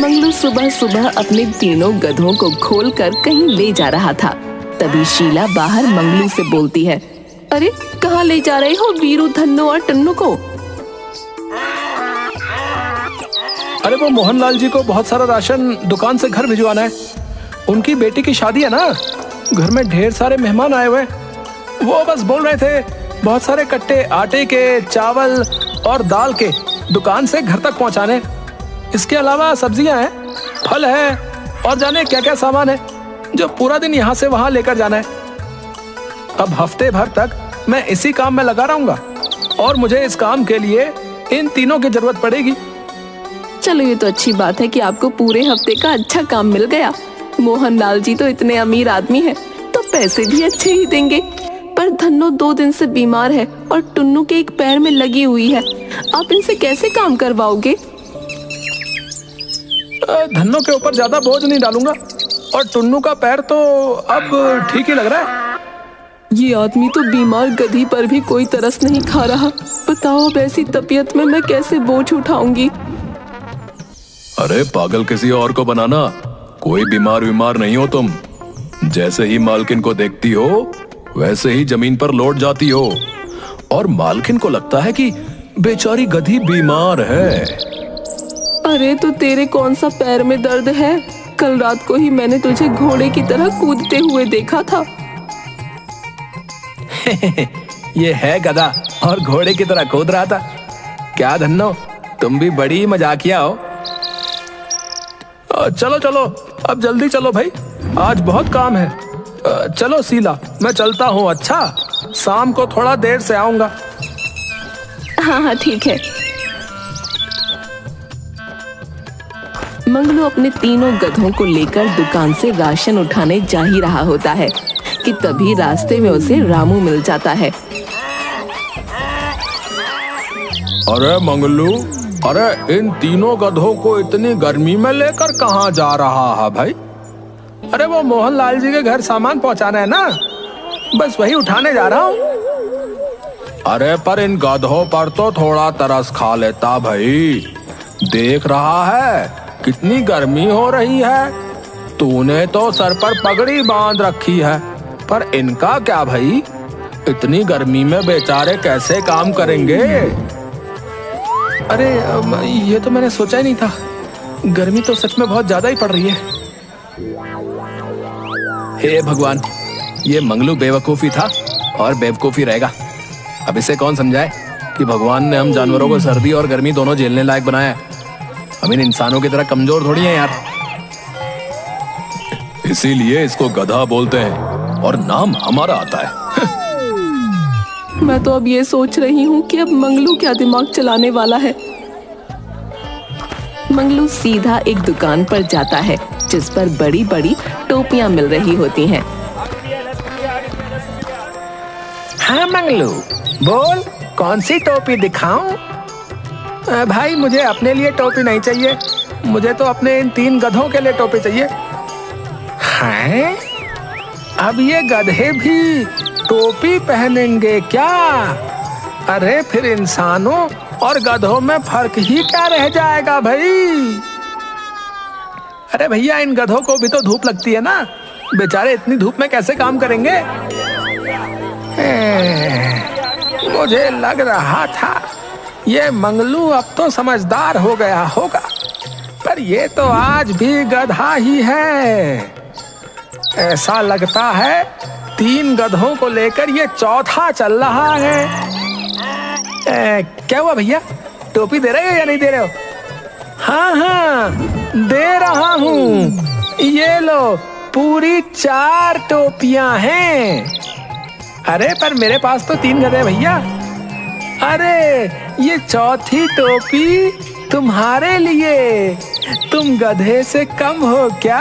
मंगलू सुबह सुबह अपने तीनों गधों को खोलकर कहीं ले जा रहा था। तभी शीला बाहर मंगलू से बोलती है, अरे कहाँ ले जा रहे हो वीरू, धन्नो और टन्नू को? अरे वो मोहनलाल जी को बहुत सारा राशन दुकान से घर भिजवाना है। उनकी बेटी की शादी है ना, घर में ढेर सारे मेहमान आए हुए। वो बस बोल रहे थे बहुत सारे कट्टे आटे के, चावल और दाल के दुकान से घर तक पहुंचाने। इसके अलावा सब्जियां हैं, फल है और जाने क्या क्या सामान है जो पूरा दिन यहाँ से वहां लेकर जाना है। अब हफ्ते भर तक मैं इसी काम में लगा रहूंगा और मुझे इस काम के लिए इन तीनों की जरूरत पड़ेगी। चलो ये तो अच्छी बात है कि आपको पूरे हफ्ते का अच्छा काम मिल गया। मोहनलाल जी तो इतने अमीर आदमी हैं, तो पैसे भी अच्छे ही देंगे। पर धन्नो 2 दिन से बीमार है और टुन्नू के एक पैर में लगी हुई है। आप इनसे कैसे काम करवाओगे? धन्नो के ऊपर ज्यादा बोझ नहीं डालूंगा और टुन्नू का पैर तो अब ठीक ही लग रहा है। ये आदमी तो बीमार गधी पर भी कोई तरस नहीं खा रहा। बताओ अब ऐसी तबीयत में मैं कैसे बोझ उठाऊंगी? अरे पागल, किसी और को बनाना। कोई बीमार नहीं हो तुम। जैसे ही मालकिन को देखती हो वैसे ही जमीन पर लौट जाती हो और मालकिन को लगता है कि बेचारी गधी बीमार है। अरे तो तेरे कौन सा पैर में दर्द है? कल रात को ही मैंने तुझे घोड़े की तरह कूदते हुए देखा था। ये है गधा और घोड़े की तरह कूद रहा था। क्या धन्नो, तुम भी बड़ी मजाकिया हो। चलो चलो अब जल्दी चलो भाई, आज बहुत काम है। चलो शीला, मैं चलता हूँ। अच्छा, शाम को थोड़ा देर से आऊंगा। हाँ हाँ ठीक है। मंगलू अपने तीनों गधों को लेकर दुकान से राशन उठाने जा ही रहा होता है कि तभी रास्ते में उसे रामू मिल जाता है। अरे मंगलू, अरे इन तीनों गधों को इतनी गर्मी में लेकर कहाँ जा रहा है भाई? अरे वो मोहनलाल जी के घर सामान पहुंचाना है ना, बस वही उठाने जा रहा हूँ। अरे पर इन गधों पर तो थोड़ा तरस खा लेता भाई। देख रहा है कितनी गर्मी हो रही है। तूने तो सर पर पगड़ी बांध रखी है, पर इनका क्या भाई? इतनी गर्मी में बेचारे कैसे काम करेंगे? अरे ये तो मैंने सोचा ही नहीं था। गर्मी तो सच में बहुत ज्यादा ही पड़ रही है। हे भगवान, ये मंगलू बेवकूफी था और बेवकूफी रहेगा। अब इसे कौन समझाए कि भगवान ने हम जानवरों को सर्दी और गर्मी दोनों झेलने लायक बनाया है। हम इन इंसानों की तरह कमजोर थोड़ी हैं यार। इसीलिए इसको गधा बोलते हैं और नाम हमारा आता है। मैं तो अब ये सोच रही हूँ कि अब मंगलू क्या दिमाग चलाने वाला है। मंगलू सीधा एक दुकान पर जाता है जिस पर बड़ी बड़ी टोपियां मिल रही होती हैं। हाँ मंगलू, बोल कौन सी टोपी दिखाऊं? भाई मुझे अपने लिए टोपी नहीं चाहिए, मुझे तो अपने इन 3 गधों के लिए टोपी चाहिए। हैं? अब ये गधे भी टोपी पहनेंगे क्या? अरे फिर इंसानों और गधों में फर्क ही क्या रह जाएगा भाई? अरे भैया, इन गधों को भी तो धूप लगती है ना, बेचारे इतनी धूप में कैसे काम करेंगे? मुझे लग रहा था ये मंगलू अब तो समझदार हो गया होगा, पर ये तो आज भी गधा ही है। ऐसा लगता है 3 गधों को लेकर ये चौथा चल रहा है। क्या हुआ भैया, टोपी दे रहे हो या नहीं दे रहे हो? हाँ हाँ दे रहा हूँ, ये लो पूरी 4 टोपियां हैं। अरे पर मेरे पास तो 3 गधे भैया। अरे ये चौथी टोपी तुम्हारे लिए। तुम गधे से कम हो क्या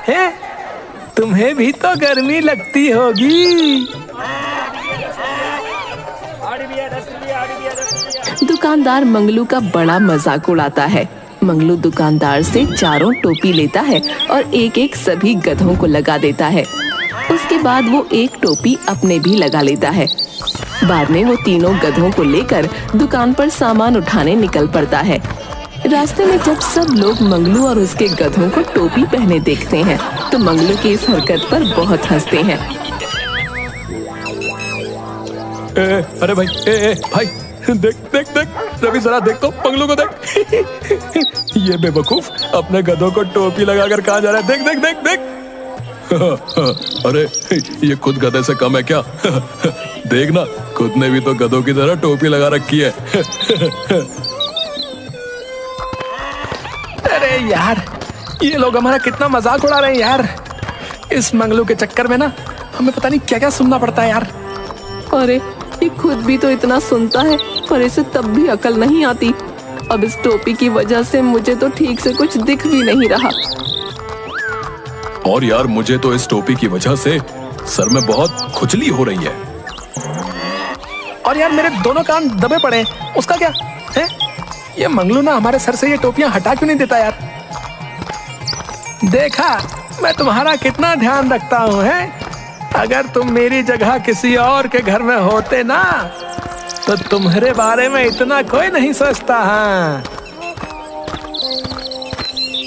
है? तुम्हें भी तो गर्मी लगती होगी। दुकानदार मंगलू का बड़ा मजाक उड़ाता है। मंगलू दुकानदार से 4 टोपी लेता है और एक एक सभी गधों को लगा देता है। उसके बाद वो एक टोपी अपने भी लगा लेता है। बाद में वो तीनों गधों को लेकर दुकान पर सामान उठाने निकल पड़ता है। रास्ते में जब सब लोग मंगलू और उसके गधों को टोपी पहने देखते हैं तो मंगलू की इस हरकत पर बहुत हंसते हैं। अरे भाई, भाई देख देख देख, रवि जरा देख तो मंगलू को देख। ये बेवकूफ अपने गधों को टोपी लगाकर कहाँ जा रहा है, देख देख देख देख। अरे ये खुद गधे से कम है क्या? देख ना, खुद ने भी तो गधों की तरह टोपी लगा रखी है। अरे यार, ये लोग हमारा कितना मजाक उड़ा रहे हैं यार। इस मंगलू के चक्कर में ना हमें पता नहीं क्या क्या सुनना पड़ता है यार। अरे ये खुद भी तो इतना सुनता है पर इसे तब भी अकल नहीं आती। अब इस टोपी की वजह से मुझे तो ठीक से कुछ दिख भी नहीं रहा। और यार मुझे तो इस टोपी की वजह से सर में बहुत खुजली हो रही है। और यार मेरे दोनों कान दबे पड़े हैं, उसका क्या है? ये मंगलू ना हमारे सर से ये टोपियां हटा क्यों नहीं देता यार? देखा, मैं तुम्हारा कितना ध्यान रखता हूँ है? अगर तुम मेरी जगह किसी और के घर में होते ना तो तुम्हारे बारे में इतना कोई नहीं सोचता। हाँ,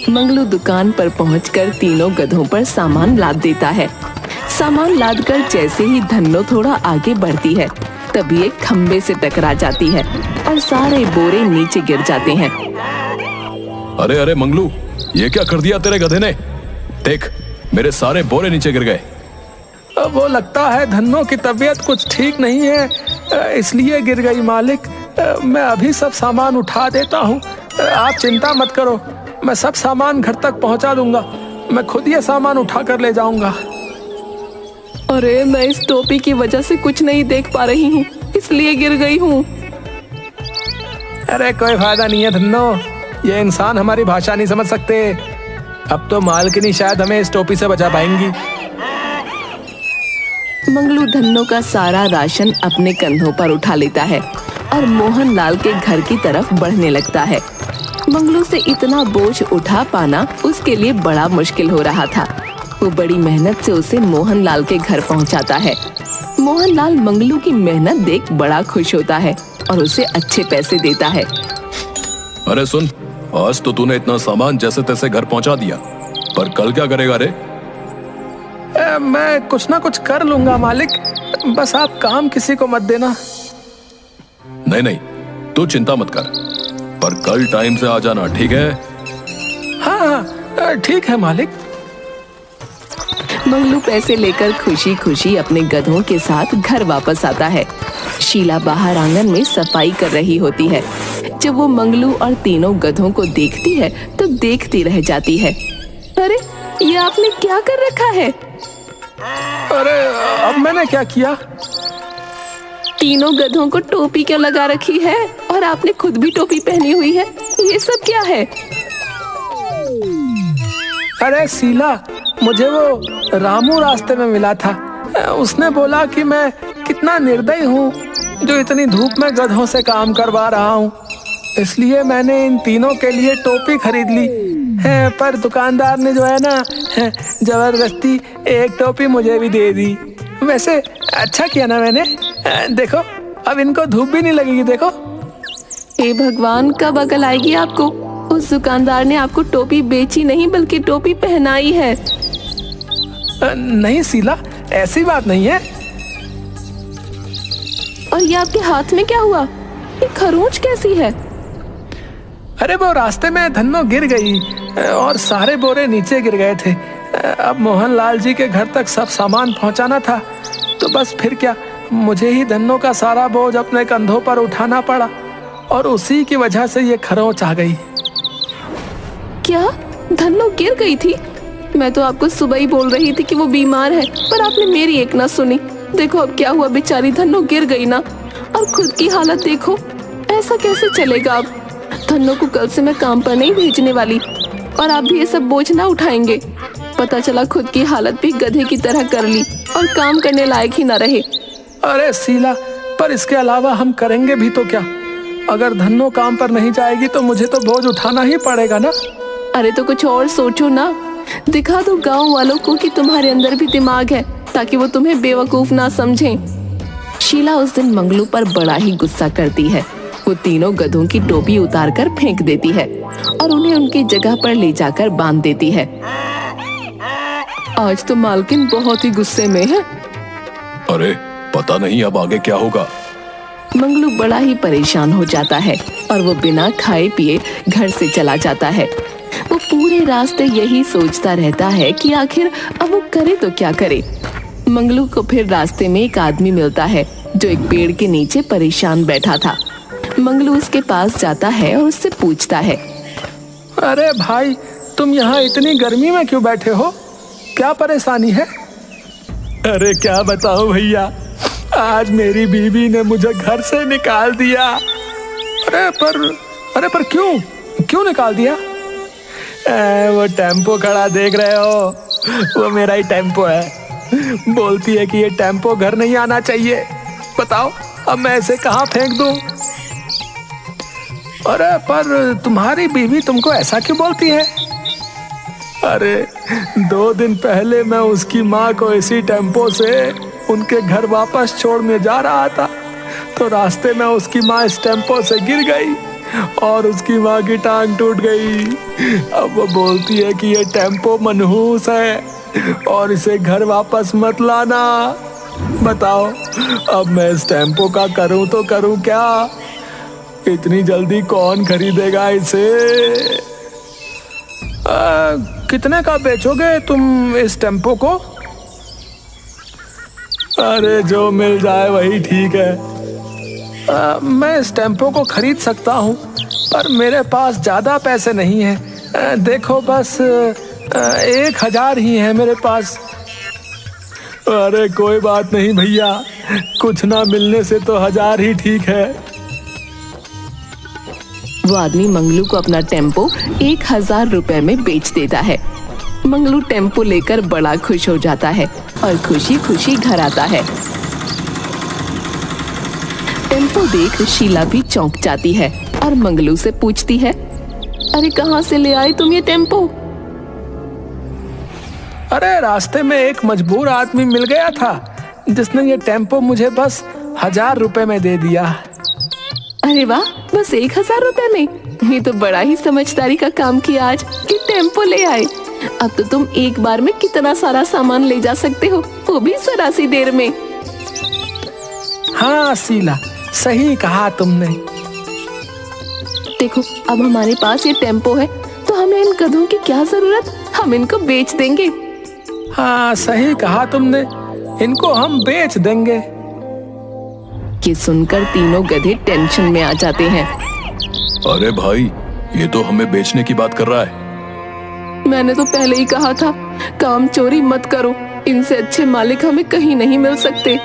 मंगलू दुकान पर पहुंचकर तीनों गधों पर सामान लाद देता है। सामान लादकर जैसे ही धन्नो थोड़ा आगे बढ़ती है तभी एक खंबे से टकरा जाती है और सारे बोरे नीचे गिर जाते हैं। अरे अरे मंगलू, ये क्या कर दिया तेरे गधे ने? देख, मेरे सारे बोरे नीचे गिर गए। वो लगता है धन्नो की तबीयत कुछ ठीक नहीं है, इसलिए गिर गई मालिक। मैं अभी सब सामान उठा देता हूँ, आप चिंता मत करो, मैं सब सामान घर तक पहुँचा दूंगा। मैं खुद ये सामान उठा कर ले जाऊंगा। अरे मैं इस टोपी की वजह से कुछ नहीं देख पा रही हूँ, इसलिए गिर गई हूँ। अरे कोई फायदा नहीं है धन्नो, ये इंसान हमारी भाषा नहीं समझ सकते। अब तो मालकिनी शायद हमें इस टोपी से बचा पाएंगी। मंगलू धन्नो का सारा राशन अपने कंधों पर उठा लेता है और मोहन लाल के घर की तरफ बढ़ने लगता है। मंगलू से इतना बोझ उठा पाना उसके लिए बड़ा मुश्किल हो रहा था। वो बड़ी मेहनत से उसे मोहन लाल के घर पहुंचाता है। मोहन लाल मंगलू की मेहनत देख बड़ा खुश होता है और उसे अच्छे पैसे देता है। अरे सुन, आज तो तूने इतना सामान जैसे तैसे घर पहुंचा दिया, पर कल क्या करेगा रे? मैं कुछ ना कुछ कर लूंगा मालिक, बस आप काम किसी को मत देना। नहीं नहीं, तू चिंता मत कर, पर कल टाइम से आ जाना, ठीक है? हाँ ठीक है मालिक। मंगलू पैसे लेकर खुशी खुशी अपने गधों के साथ घर वापस आता है। शीला बाहर आंगन में सफाई कर रही होती है। जब वो मंगलू और तीनों गधों को देखती है तो देखती रह जाती है। अरे ये आपने क्या कर रखा है? अरे अब मैंने क्या किया? तीनों गधों को टोपी क्यों लगा रखी है और आपने खुद भी टोपी पहनी हुई है? ये सब क्या है? अरे शीला, मुझे वो रामू रास्ते में मिला था। उसने बोला कि मैं कितना निर्दयी हूँ जो इतनी धूप में गधों से काम करवा रहा हूँ, इसलिए मैंने इन तीनों के लिए टोपी खरीद ली है। पर दुकानदार ने जो है ना जबरदस्ती एक टोपी मुझे भी दे दी। वैसे अच्छा किया ना मैंने। देखो, अब इनको धूप भी नहीं लगेगी। देखो, हे भगवान, कब अकल आएगी आपको? उस दुकानदार ने आपको टोपी बेची नहीं बल्कि टोपी पहनाई है। नहीं शीला, ऐसी बात नहीं है। और ये आपके हाथ में क्या हुआ? ये खरोंच कैसी है? अरे वो रास्ते में धन्नो गिर गई और सारे बोरे नीचे गिर गए थे। अब मोहन लाल जी के घर तक सब सामान पहुंचाना था, तो बस फिर क्या, मुझे ही धन्नो का सारा बोझ अपने कंधों पर उठाना पड़ा और उसी की वजह से ये खरोंच आ गई। क्या धन्नो गिर गई थी? मैं तो आपको सुबह ही बोल रही थी कि वो बीमार है, पर आपने मेरी एक ना सुनी। देखो अब क्या हुआ, बेचारी धन्नो गिर गई ना। और खुद की हालत देखो, ऐसा कैसे चलेगा? अब धन्नो को कल से मैं काम पर नहीं भेजने वाली और आप भी ये सब बोझ ना उठाएंगे। पता चला खुद की हालत भी गधे की तरह कर ली और काम करने लायक ही ना रहे। अरे शीला, पर इसके अलावा हम करेंगे भी तो क्या? अगर धन्नो काम पर नहीं जाएगी तो मुझे तो बोझ उठाना ही पड़ेगा ना। अरे तो कुछ और सोचो ना, दिखा दो गांव वालों को कि तुम्हारे अंदर भी दिमाग है, ताकि वो तुम्हें बेवकूफ ना समझें। शीला उस दिन मंगलू पर बड़ा ही गुस्सा करती है वो तीनों गधों की टोपी उतारकर फेंक देती है और उन्हें उनकी जगह पर ले जाकर बांध देती है। आज तो मालकिन बहुत ही गुस्से में है। अरे पता नहीं अब आगे क्या होगा। मंगलू बड़ा ही परेशान हो जाता है और वो बिना खाए पिए घर से चला जाता है। वो पूरे रास्ते यही सोचता रहता है कि आखिर अब वो करे तो क्या करे। मंगलू को फिर रास्ते में एक आदमी मिलता है जो एक पेड़ के नीचे परेशान बैठा था। मंगलू उसके पास जाता है और उससे पूछता है, अरे भाई, तुम यहाँ इतनी गर्मी में क्यों बैठे हो? क्या परेशानी है? अरे क्या बताऊं भैया, आज मेरी बीवी ने मुझे घर से निकाल दिया। अरे पर क्यों निकाल दिया? वो टेम्पो खड़ा देख रहे हो, वो मेरा ही टेम्पो है। बोलती है कि ये टेम्पो घर नहीं आना चाहिए। बताओ अब मैं इसे कहाँ फेंक दूं? अरे पर तुम्हारी बीवी तुमको ऐसा क्यों बोलती है? अरे 2 दिन पहले मैं उसकी माँ को इसी टेम्पो से उनके घर वापस छोड़ने जा रहा था, तो रास्ते में उसकी माँ इस टेम्पो से गिर गई और उसकी माँ की टांग टूट गई। अब वो बोलती है कि ये टेम्पो मनहूस है और इसे घर वापस मत लाना। बताओ अब मैं इस टेम्पो का करूं तो करूं क्या? इतनी जल्दी कौन खरीदेगा इसे? कितने का बेचोगे तुम इस टेम्पो को? अरे जो मिल जाए वही ठीक है। मैं इस टेम्पो को खरीद सकता हूँ, पर मेरे पास ज्यादा पैसे नहीं हैं। देखो बस 1000 ही है मेरे पास। अरे कोई बात नहीं भैया, कुछ ना मिलने से तो 1000 ही ठीक है। वो आदमी मंगलू को अपना टेम्पो 1000 रुपए में बेच देता है। मंगलू टेम्पो लेकर बड़ा खुश हो जाता है और खुशी खुशी घर आता है। टेम्पो देख शीला भी चौंक जाती है और मंगलू से पूछती है, अरे कहाँ से ले आए तुम ये टेम्पो? अरे रास्ते में एक मजबूर आदमी मिल गया था जिसने ये टेम्पो मुझे बस 1000 रुपए में दे दिया। अरे वाह, बस 1000 रुपए में? ये तो बड़ा ही समझदारी का काम किया आज कि टेम्पो ले आए। अब तो तुम एक बार में कितना सारा सामान ले जा सकते हो, वो भी जरा सी देर में। हाँ शीला, सही कहा तुमने। देखो अब हमारे पास ये टेम्पो है तो हमें इन गधों की क्या जरूरत, हम इनको बेच देंगे। हाँ सही कहा तुमने, इनको हम बेच देंगे। ये सुनकर तीनों गधे टेंशन में आ जाते हैं। अरे भाई, ये तो हमें बेचने की बात कर रहा है। मैंने तो पहले ही कहा था, काम चोरी मत करो, इनसे अच्छे मालिक हमें कहीं नहीं मिल सकते।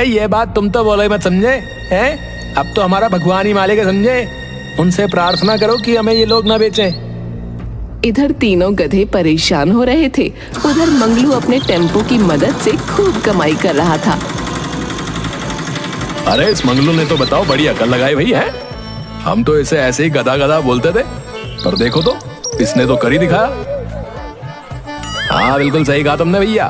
ये बात तुम तो बोले मत समझे हैं? अब तो हमारा भगवान ही मालिक है, समझे? उनसे प्रार्थना करो कि हमें ये लोग ना बेचें। इधर तीनों गधे परेशान हो रहे थे, उधर मंगलू अपने टेम्पो की मदद से खूब कमाई कर रहा था। अरे इस मंगलू ने तो बताओ बड़ी अकल लगाई भई है। हम तो इसे ऐसे ही गधा गधा बोलते थे, पर देखो तो इसने तो कर ही दिखाया। हाँ बिल्कुल सही कहा तुमने भैया।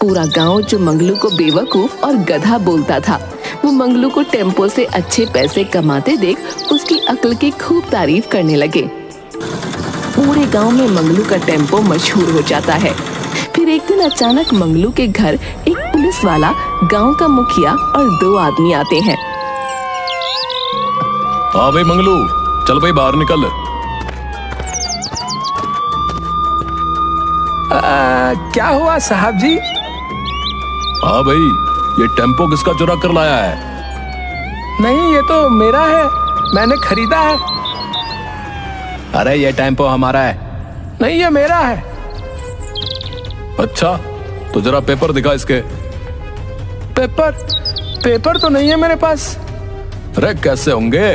पूरा गांव जो मंगलू को बेवकूफ और गधा बोलता था, वो मंगलू को टेम्पो से अच्छे पैसे कमाते देख उसकी अक्ल की खूब तारीफ करने लगे। पूरे गांव में मंगलू का टेम्पो मशहूर हो जाता है। फिर एक दिन अचानक मंगलू के घर एक पुलिस वाला, गांव का मुखिया और 2 आदमी आते हैं। हाँ भाई मंगलू, चल भाई बाहर निकल। क्या हुआ साहब जी? हाँ भाई, ये टेम्पो किसका चुरा कर लाया है? नहीं, ये तो मेरा है, मैंने खरीदा है। अरे ये टेम्पो हमारा है। नहीं, ये मेरा है। अच्छा, तो जरा पेपर दिखा इसके। पेपर तो नहीं है मेरे पास। अरे कैसे होंगे,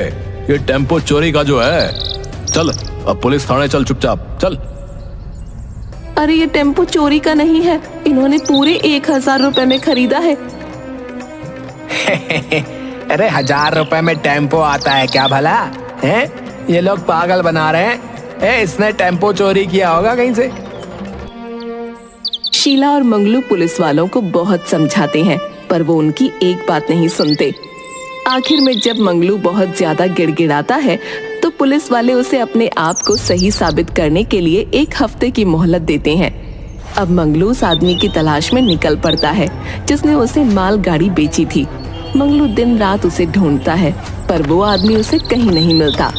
ये टेम्पो चोरी का जो है। चल अब पुलिस थाने चल, चुपचाप चल। अरे ये टेम्पो चोरी का नहीं है, इन्होंने पूरे 1000 रुपए में खरीदा है। अरे 1000 रुपए में टेम्पो आता है क्या भला है? ये लोग पागल बना रहे हैं। इसने टेम्पो चोरी किया होगा कहीं से। शीला और मंगलू पुलिस वालों को बहुत समझाते हैं, पर वो उनकी एक बात नहीं सुनते। आखिर में जब मंगलू बहुत ज्यादा गिड़गिड़ाता है तो पुलिस वाले उसे अपने आप को सही साबित करने के लिए 1 हफ्ते की मोहलत देते हैं। अब मंगलू उस आदमी की तलाश में निकल पड़ता है जिसने उसे मालगाड़ी बेची थी। मंगलू दिन रात उसे ढूंढता है पर वो आदमी उसे कहीं नहीं मिलता।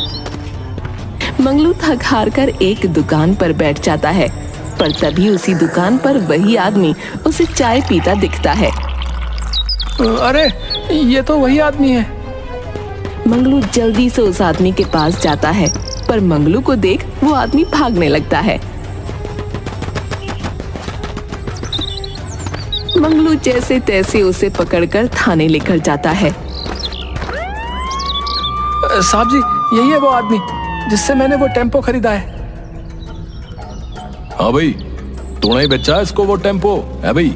मंगलू थक हार कर एक दुकान पर बैठ जाता है, पर तभी उसी दुकान पर वही आदमी उसे चाय पीता दिखता है। अरे ये तो वही आदमी है। मंगलू जल्दी से उस आदमी के पास जाता है, पर मंगलू को देख वो आदमी भागने लगता है। मंगलू जैसे तैसे उसे पकड़कर थाने लेकर जाता है। साहब जी, यही है वो आदमी जिससे मैंने वो टेम्पो खरीदा है। हाँ भाई, तूने ही बेचा है इसको वो टेम्पो है भाई?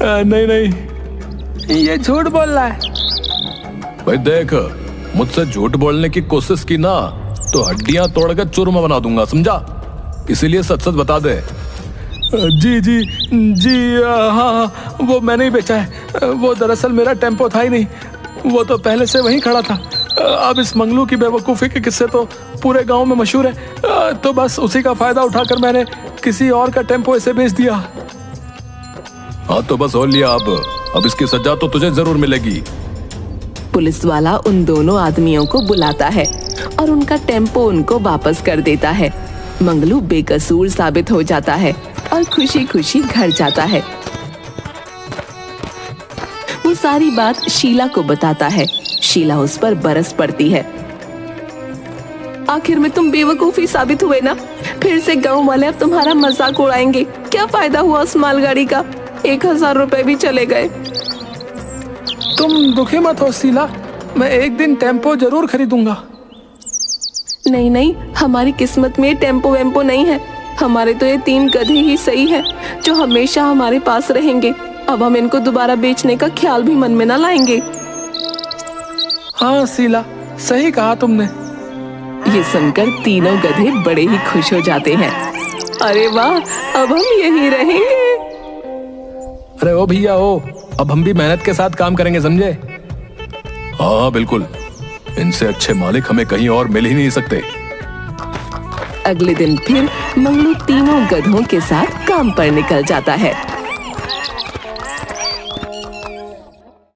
नहीं नहीं, ये झूठ बोल रहा है। भाई देख, मुझसे झूठ बोलने की कोशिश की ना तो हड्डियां तोड़कर चूरमा बना दूंगा, समझा? इसीलिए सच सच बता दे। जी जी जी, हाँ, वो मैंने ही बेचा है। वो दरअसल मेरा टेम्पो था ही नहीं, वो तो पहले से वहीं खड़ा था। अब इस मंगलू की बेवकूफ़ी के किस्से तो पूरे गांव में मशहूर है, तो बस उसी का फायदा उठाकर मैंने किसी और का टेम्पो इसे बेच दिया। हाँ तो बस हो लिया। अब इसकी सजा तो तुझे जरूर मिलेगी। पुलिस वाला उन दोनों आदमियों को बुलाता है और उनका टेम्पो उनको वापस कर देता है। मंगलू बेकसूर साबित हो जाता है और खुशी खुशी घर जाता है। वो सारी बात शीला को बताता है। शीला उस पर बरस पड़ती है। आखिर में तुम बेवकूफी साबित हुए ना, फिर से गांव वाले अब तुम्हारा मजाक उड़ाएंगे। क्या फायदा हुआ उस मालगाड़ी का, 1000 रुपए भी चले गए। तुम दुखी मत हो शीला, मैं एक दिन टेम्पो जरूर खरीदूंगा। नहीं नहीं, हमारी किस्मत में टेम्पो वेम्पो नहीं है। हमारे तो ये 3 गधे ही सही है जो हमेशा हमारे पास रहेंगे। अब हम इनको दोबारा बेचने का ख्याल भी मन में ना लाएंगे। हाँ शीला, सही कहा तुमने। ये सुनकर तीनों गधे बड़े ही खुश हो जाते हैं। अरे वाह, अब हम यहीं रहेंगे। अरे ओ भैया ओ, अब हम भी मेहनत के साथ काम करेंगे, समझे? हाँ बिल्कुल, इनसे अच्छे मालिक हमें कहीं और मिल ही नहीं सकते। अगले दिन फिर मंगलू तीनों गधों के साथ काम पर निकल जाता है।